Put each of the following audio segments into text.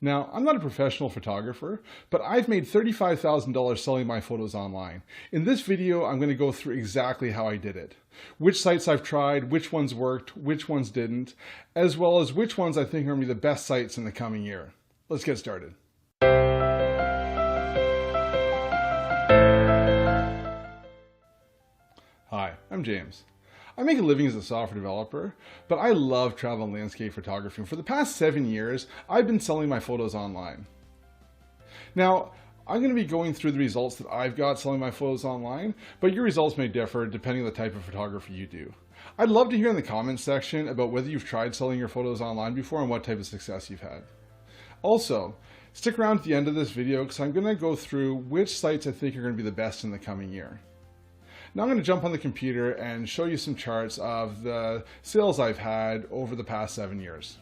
Now, I'm not a professional photographer, but I've made $35,000 selling my photos online. In this video, I'm going to go through exactly how I did it. Which sites I've tried, which ones worked, which ones didn't, as well as which ones I think are going to be the best sites in the coming year. Let's get started. Hi, I'm James. I make a living as a software developer, but I love travel and landscape photography. For the past 7 years, I've been selling my photos online. Now, I'm going to be going through the results that I've got selling my photos online, but your results may differ depending on the type of photography you do. I'd love to hear in the comments section about whether you've tried selling your photos online before and what type of success you've had. Also, stick around at the end of this video because I'm going to go through which sites I think are going to be the best in the coming year. Now I'm going to jump on the computer and show you some charts of the sales I've had over the past 7 years.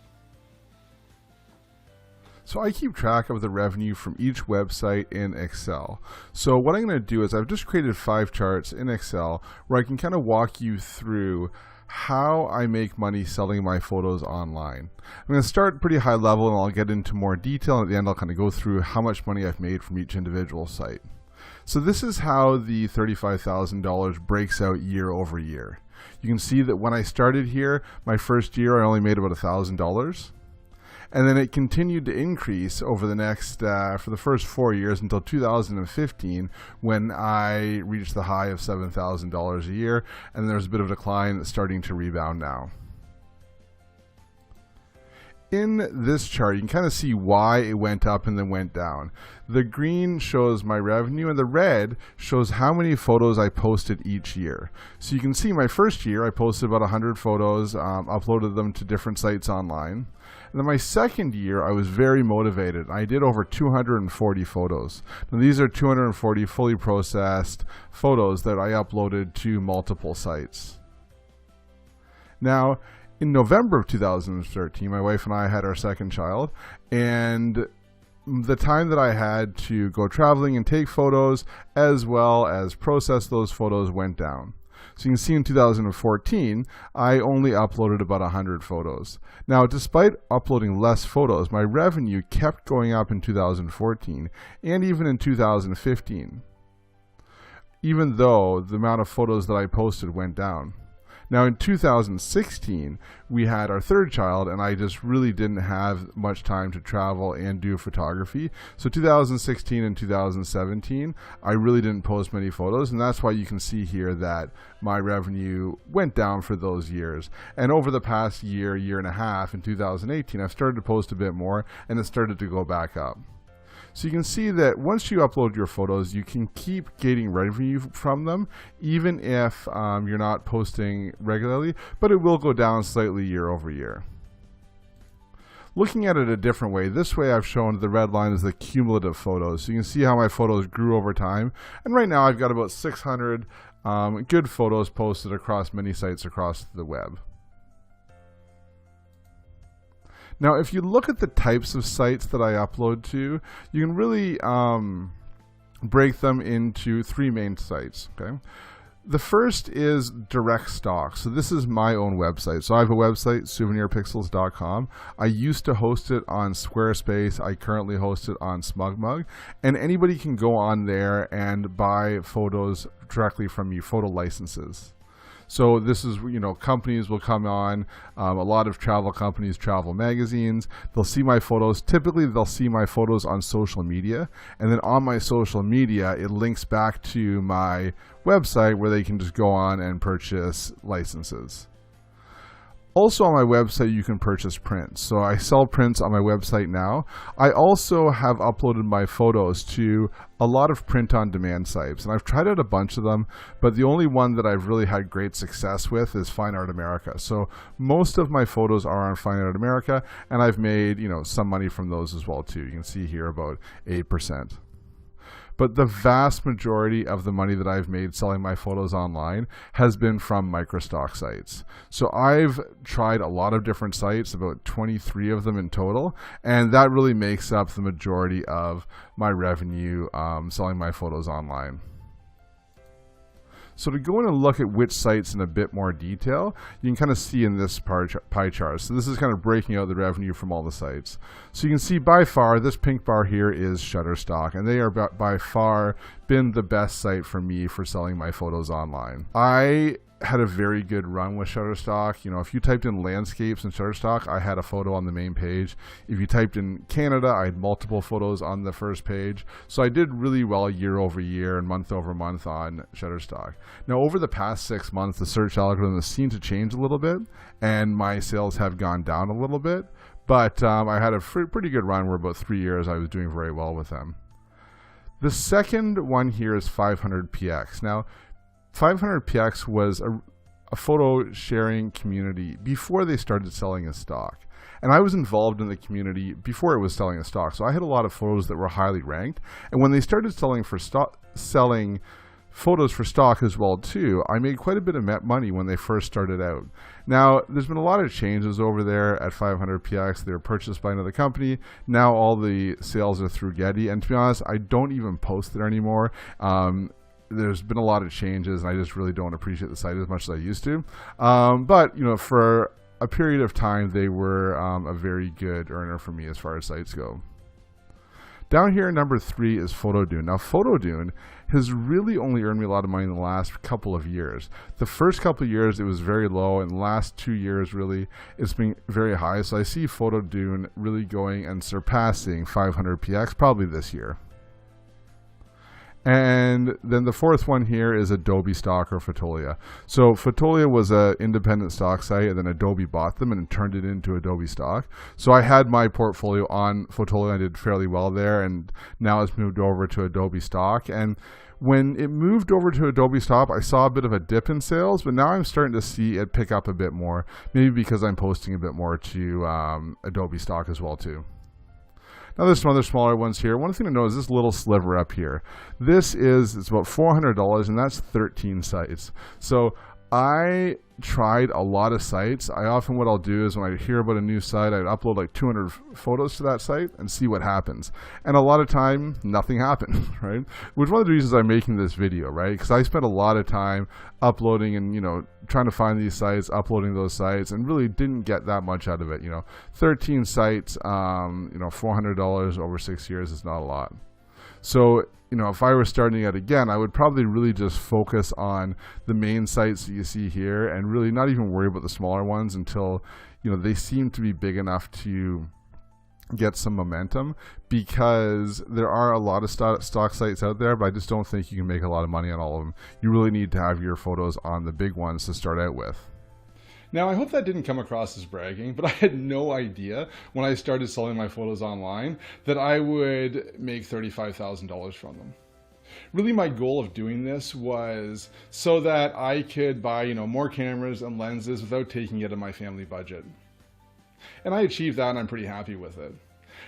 So I keep track of the revenue from each website in Excel. So what I'm going to do is I've just created 5 charts in Excel where I can kind of walk you through how I make money selling my photos online. I'm going to start pretty high level and I'll get into more detail, and at the end I'll kind of go through how much money I've made from each individual site. So this is how the $35,000 breaks out year over year. You can see that when I started here, my first year I only made about $1,000. And then it continued to increase over the next, for the first 4 years until 2015, when I reached the high of $7,000 a year. And there's a bit of a decline that's starting to rebound now. In this chart, you can kind of see why it went up and then went down. The green shows my revenue and the red shows how many photos I posted each year. So you can see my first year, I posted about 100 photos, uploaded them to different sites online. And then my second year, I was very motivated. I did over 240 photos. Now these are 240 fully processed photos that I uploaded to multiple sites. Now, in November of 2013, my wife and I had our second child, and the time that I had to go traveling and take photos as well as process those photos went down. So you can see in 2014, I only uploaded about 100 photos. Now, despite uploading less photos, my revenue kept going up in 2014 and even in 2015, even though the amount of photos that I posted went down. Now in 2016, we had our third child, and I just really didn't have much time to travel and do photography. So 2016 and 2017, I really didn't post many photos, and that's why you can see here that my revenue went down for those years. And over the past year, year and a half, in 2018, I've started to post a bit more, and it started to go back up. So you can see that once you upload your photos, you can keep getting revenue from them, even if you're not posting regularly, but it will go down slightly year over year. Looking at it a different way, this way I've shown the red line is the cumulative photos. So you can see how my photos grew over time. And right now I've got about 600 good photos posted across many sites across the web. Now, if you look at the types of sites that I upload to, you can really break them into 3 main sites. Okay, the first is direct stock. So this is my own website. So I have a website, souvenirpixels.com. I used to host it on Squarespace. I currently host it on SmugMug, and anybody can go on there and buy photos directly from me, photo licenses. So this is, companies will come on, a lot of travel companies, travel magazines, they'll see my photos. Typically, they'll see my photos on social media, and then on my social media, it links back to my website where they can just go on and purchase licenses. Also on my website, you can purchase prints. So I sell prints on my website now. I also have uploaded my photos to a lot of print-on-demand sites, and I've tried out a bunch of them, but the only one that I've really had great success with is Fine Art America. So most of my photos are on Fine Art America, and I've made, some money from those as well too. You can see here about 8%. But the vast majority of the money that I've made selling my photos online has been from microstock sites. So I've tried a lot of different sites, about 23 of them in total, and that really makes up the majority of my revenue selling my photos online. So to go in and look at which sites in a bit more detail, you can kind of see in this pie chart. So this is kind of breaking out the revenue from all the sites. So you can see by far, this pink bar here is Shutterstock, and they are by far been the best site for me for selling my photos online. I had a very good run with Shutterstock. You know, if you typed in landscapes in Shutterstock, I had a photo on the main page. If you typed in Canada, I had multiple photos on the first page. So I did really well year over year and month over month on Shutterstock. Now, over the past 6 months, the search algorithm has seemed to change a little bit, and my sales have gone down a little bit. But I had a pretty good run where about 3 years I was doing very well with them. The second one here is 500px. Now, 500px was a photo sharing community before they started selling as stock. And I was involved in the community before it was selling as stock. So I had a lot of photos that were highly ranked. And when they started selling photos for stock as well too, I made quite a bit of money when they first started out. Now, there's been a lot of changes over there at 500px. They were purchased by another company. Now all the sales are through Getty. And to be honest, I don't even post there anymore. There's been a lot of changes, and I just really don't appreciate the site as much as I used to. But, you know, for a period of time, they were a very good earner for me as far as sites go. Down here, number 3 is Photodune. Now, Photodune has really only earned me a lot of money in the last couple of years. The first couple of years, it was very low, and the last 2 years, really, it's been very high. So I see Photodune really going and surpassing 500px probably this year. And then the fourth one here is Adobe Stock or Fotolia. So Fotolia was an independent stock site, and then Adobe bought them and turned it into Adobe Stock. So I had my portfolio on Fotolia. I did fairly well there, and now it's moved over to Adobe Stock. And when it moved over to Adobe Stock, I saw a bit of a dip in sales, but now I'm starting to see it pick up a bit more, maybe because I'm posting a bit more to Adobe Stock as well too. Now there's some other smaller ones here. One thing to know is this little sliver up here. It's about $400, and that's 13 sites. So I tried a lot of sites. What I'll do is when I hear about a new site, I'd upload like 200 photos to that site and see what happens. And a lot of time, nothing happened, right? Which is one of the reasons I'm making this video, right? Because I spent a lot of time uploading and, you know, trying to find these sites, uploading those sites, and really didn't get that much out of it. You know, 13 sites, you know, $400 over 6 years is not a lot. So, you know, if I were starting out again, I would probably really just focus on the main sites that you see here and really not even worry about the smaller ones until, you know, they seem to be big enough to get some momentum, because there are a lot of stock sites out there, but I just don't think you can make a lot of money on all of them. You really need to have your photos on the big ones to start out with. Now, I hope that didn't come across as bragging, but I had no idea when I started selling my photos online that I would make $35,000 from them. Really, my goal of doing this was so that I could buy, you know, more cameras and lenses without taking it out of my family budget. And I achieved that, and I'm pretty happy with it.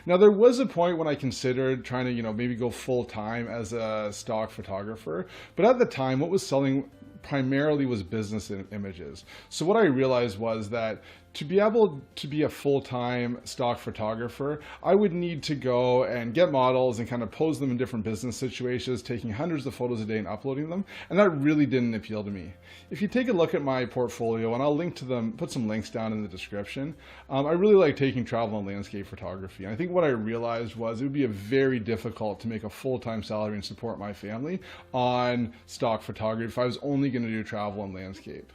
Now, there was a point when I considered trying to, you know, maybe go full-time as a stock photographer, but at the time, what was selling primarily was business images. So what I realized was that to be able to be a full-time stock photographer, I would need to go and get models and kind of pose them in different business situations, taking hundreds of photos a day and uploading them. And that really didn't appeal to me. If you take a look at my portfolio, and I'll link to them, put some links down in the description, I really like taking travel and landscape photography. And I think what I realized was it would be very difficult to make a full-time salary and support my family on stock photography if I was only going to do travel and landscape.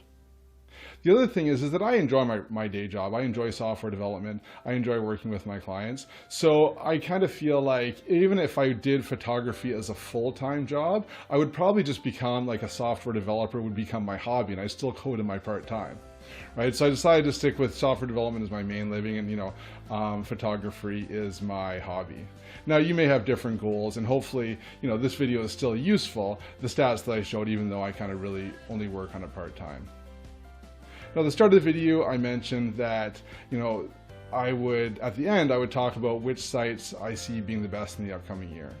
The other thing is that I enjoy my day job. I enjoy software development. I enjoy working with my clients. So I kind of feel like even if I did photography as a full-time job, I would probably just become like a software developer would become my hobby, and I still code in my part-time. Right? So I decided to stick with software development as my main living, and, you know, photography is my hobby. Now, you may have different goals, and hopefully, you know, this video is still useful, the stats that I showed, even though I kind of really only work on it part-time. Now, at the start of the video, I mentioned that, you know, at the end, I would talk about which sites I see being the best in the upcoming year.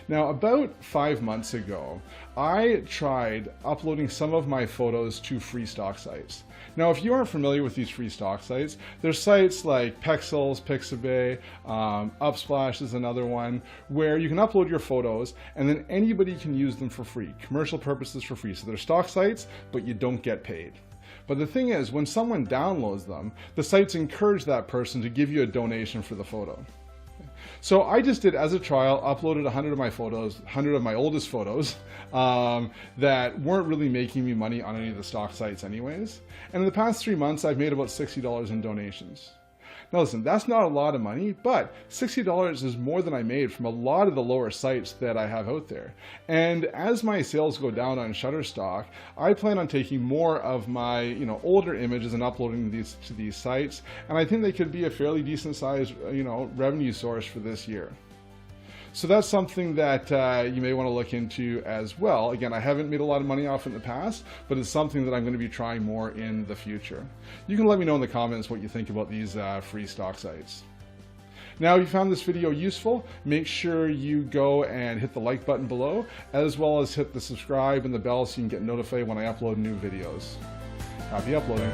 Now, about 5 months ago, I tried uploading some of my photos to free stock sites. Now, if you aren't familiar with these free stock sites, there's sites like Pexels, Pixabay, Upsplash is another one, where you can upload your photos and then anybody can use them for free, commercial purposes for free. So they're stock sites, but you don't get paid. But the thing is, when someone downloads them, the sites encourage that person to give you a donation for the photo. So I just did, as a trial, uploaded 100 of my photos, 100 of my oldest photos that weren't really making me money on any of the stock sites anyways. And in the past 3 months, I've made about $60 in donations. Now listen, that's not a lot of money, but $60 is more than I made from a lot of the lower sites that I have out there. And as my sales go down on Shutterstock, I plan on taking more of my older images and uploading these to these sites. And I think they could be a fairly decent sized revenue source for this year. So that's something that you may want to look into as well. Again, I haven't made a lot of money off it in the past, but it's something that I'm going to be trying more in the future. You can let me know in the comments what you think about these free stock sites. Now, if you found this video useful, make sure you go and hit the like button below, as well as hit the subscribe and the bell so you can get notified when I upload new videos. Happy uploading.